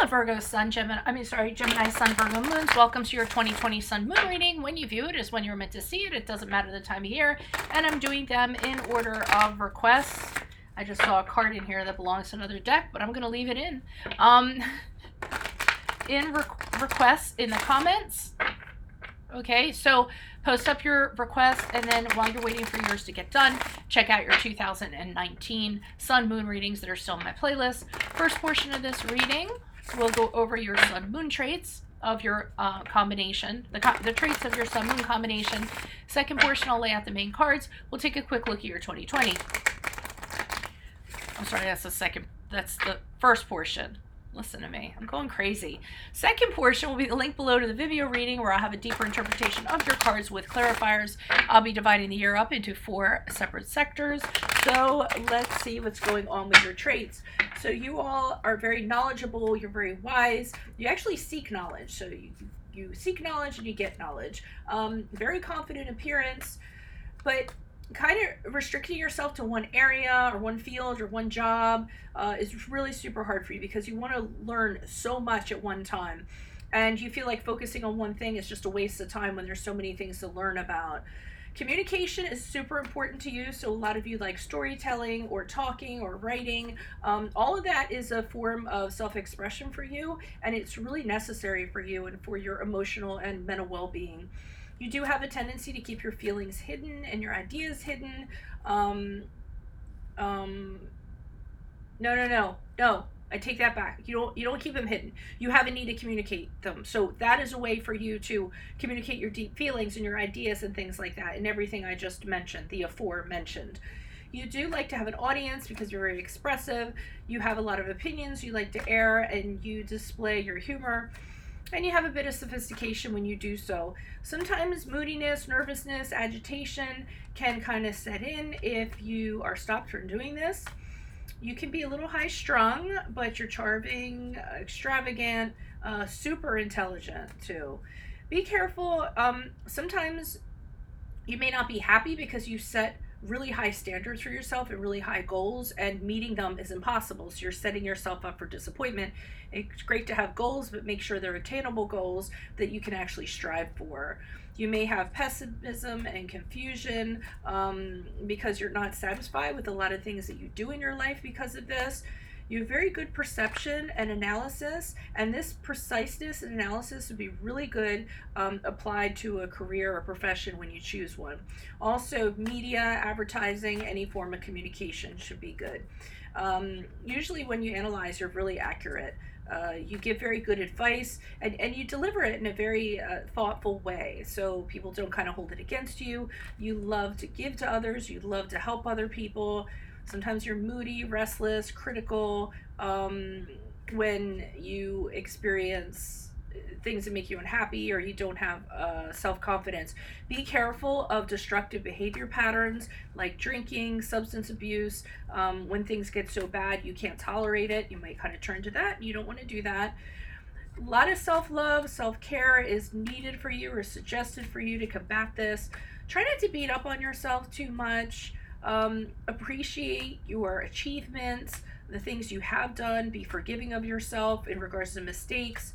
Virgo Sun, Gemini Sun, Virgo Moons. Welcome to your 2020 Sun Moon reading. When you view it is when you're meant to see it. It doesn't matter the time of year. And I'm doing them in order of requests. I just saw a card in here that belongs to another deck, but I'm going to leave it in. Requests in the comments. Okay, so post up your request, and then while you're waiting for yours to get done, check out your 2019 Sun Moon readings that are still in my playlist. First portion of this reading, we'll go over your Sun Moon traits of your combination, the traits of your Sun Moon combination. Second portion, I'll lay out the main cards. We'll take a quick look at your 2020. I'm sorry, that's the first portion. Listen to me, I'm going crazy. Second portion will be the link below to the video reading where I'll have a deeper interpretation of your cards with clarifiers. I'll be dividing the year up into 4 separate sectors. So let's see what's going on with your traits. So you all are very knowledgeable, you're very wise, you actually seek knowledge. So you seek knowledge and you get knowledge. Very confident appearance, but kind of restricting yourself to one area or one field or one job is really super hard for you because you want to learn so much at one time, and you feel like focusing on one thing is just a waste of time when there's so many things to learn about. Communication is super important to you, so a lot of you like storytelling or talking or writing. All of that is a form of self-expression for you, and it's really necessary for you and for your emotional and mental well-being. You do have a tendency to keep your feelings hidden and your ideas hidden. No, I take that back. You don't keep them hidden. You have a need to communicate them. So that is a way for you to communicate your deep feelings and your ideas and things like that, and everything I just mentioned, the aforementioned. You do like to have an audience because you're very expressive. You have a lot of opinions you like to air, and you display your humor. And you have a bit of sophistication when you do so. Sometimes moodiness, nervousness, agitation can kind of set in if you are stopped from doing this. You can be a little high-strung, but you're charming, extravagant, super intelligent too. Be careful. Sometimes you may not be happy because you set really high standards for yourself and really high goals, and meeting them is impossible, so you're setting yourself up for disappointment. It's great to have goals, but make sure they're attainable goals that you can actually strive for. You may have pessimism and confusion because you're not satisfied with a lot of things that you do in your life because of this. You have very good perception and analysis, and this preciseness and analysis would be really good applied to a career or profession when you choose one. Also, media, advertising, any form of communication should be good. Usually when you analyze, you're really accurate. You give very good advice, and you deliver it in a very thoughtful way, so people don't kind of hold it against you. You love to give to others, you love to help other people. Sometimes you're moody, restless, critical when you experience things that make you unhappy or you don't have self-confidence. Be careful of destructive behavior patterns like drinking, substance abuse. When things get so bad you can't tolerate it, you might kind of turn to that. You don't want to do that. A lot of self-love, self-care is needed for you or suggested for you to combat this. Try not to beat up on yourself too much. Appreciate your achievements, the things you have done. Be forgiving of yourself in regards to mistakes.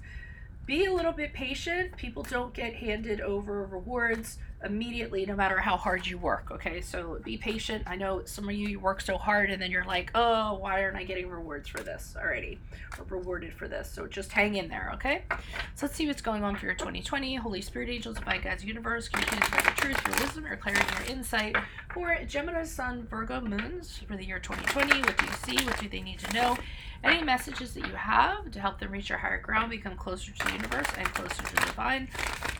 Be a little bit patient. People don't get handed over rewards immediately, no matter how hard you work. Okay, so be patient. I know some of you work so hard and then you're like, oh, why aren't I getting rewards for this already, or rewarded for this? So just hang in there. Okay, so let's see what's going on for your 2020. Holy Spirit, angels, divine guides, universe, communicate your truth, your wisdom, your clarity, your insight for Gemini, Sun, Virgo moons for the year 2020. What do you see? What do they need to know? Any messages that you have to help them reach their higher ground, become closer to the universe and closer to the divine,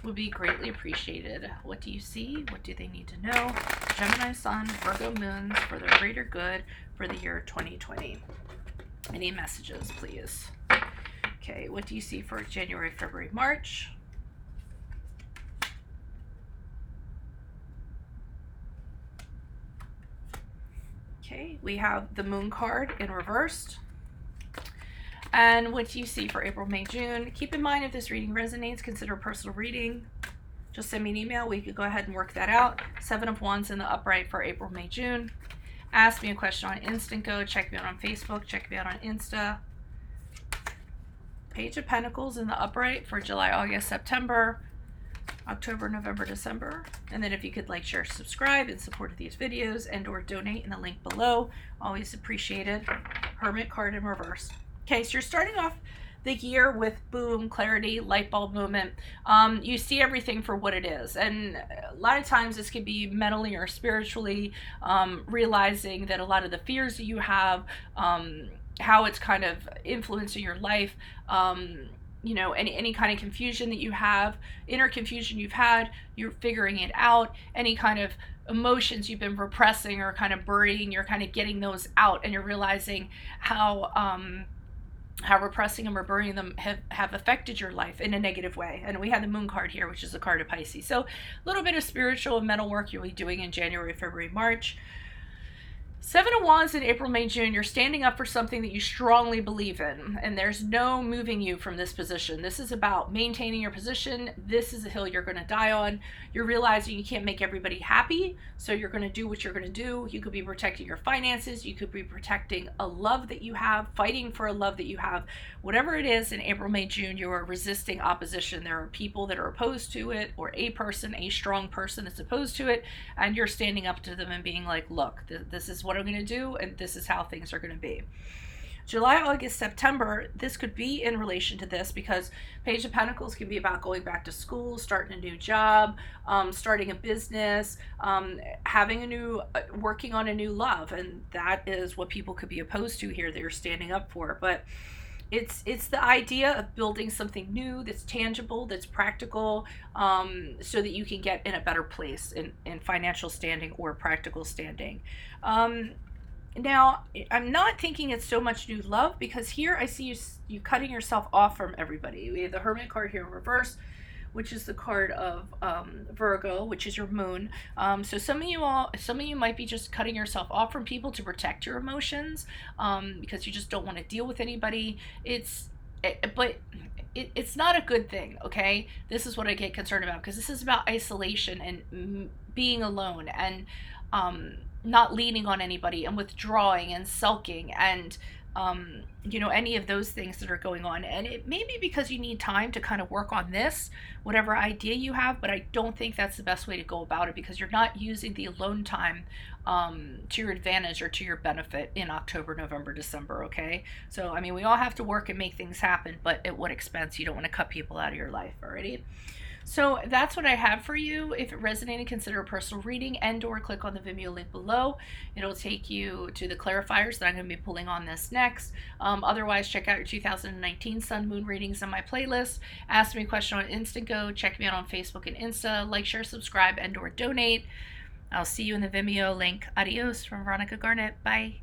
would be greatly appreciated. What do you see? What do they need to know? Gemini, Sun, Virgo moons for their greater good for the year 2020. Any messages, please? Okay, what do you see for January, February, March? Okay, we have the moon card in reversed. And what do you see for April, May, June? Keep in mind, if this reading resonates, consider a personal reading. Just send me an email. We could go ahead and work that out. 7 of Wands in the upright for April, May, June. Ask me a question on Instant Go. Check me out on Facebook. Check me out on Insta. Page of Pentacles in the upright for July, August, September, October, November, December. And then if you could like, share, subscribe in support of these videos and or donate in the link below. Always appreciated. Hermit card in reverse. Okay, so you're starting off the year with boom, clarity, light bulb moment. You see everything for what it is. And a lot of times this can be mentally or spiritually, realizing that a lot of the fears that you have, how it's kind of influencing your life, you know, any kind of confusion that you have, inner confusion you've had, you're figuring it out. Any kind of emotions you've been repressing or kind of burying, you're kind of getting those out, and you're realizing how repressing them or burying them have affected your life in a negative way. And we have the Moon card here, which is the card of Pisces. So a little bit of spiritual and mental work you'll be doing in January, February, March. Seven of Wands in April, May, June. You're standing up for something that you strongly believe in, and there's no moving you from this position. This is about maintaining your position. This is a hill you're going to die on. You're realizing you can't make everybody happy, so you're going to do what you're going to do. You could be protecting your finances. You could be protecting a love that you have, fighting for a love that you have. Whatever it is, in April, May, June, you are resisting opposition. There are people that are opposed to it, or a person, a strong person that's opposed to it, and you're standing up to them and being like, look, this is what I'm going to do, and this is how things are going to be. July, August, September, this could be in relation to this, because Page of Pentacles can be about going back to school, starting a new job, starting a business, working on a new love, and that is what people could be opposed to here that you're standing up for. But it's the idea of building something new that's tangible, that's practical, so that you can get in a better place in financial standing or practical standing. Now, I'm not thinking it's so much new love, because here I see you cutting yourself off from everybody. We have the Hermit card here in reverse, which is the card of Virgo, which is your moon. So some of you might be just cutting yourself off from people to protect your emotions, because you just don't want to deal with anybody. But it's not a good thing, okay? This is what I get concerned about, because this is about isolation and being alone, and not leaning on anybody, and withdrawing and sulking, and you know, any of those things that are going on. And it may be because you need time to kind of work on this, whatever idea you have, but I don't think that's the best way to go about it, because you're not using the alone time to your advantage or to your benefit in October, November, December, okay? So, I mean, we all have to work and make things happen, but at what expense? You don't want to cut people out of your life, alrighty? So that's what I have for you. If it resonated, consider a personal reading, and or click on the Vimeo link below. It'll take you to the clarifiers that I'm going to be pulling on this next. Otherwise, check out your 2019 Sun Moon readings on my playlist. Ask me a question on Instago. Check me out on Facebook and Insta. Like, share, subscribe, and or donate. I'll see you in the Vimeo link. Adios from Veronica Garnett. Bye.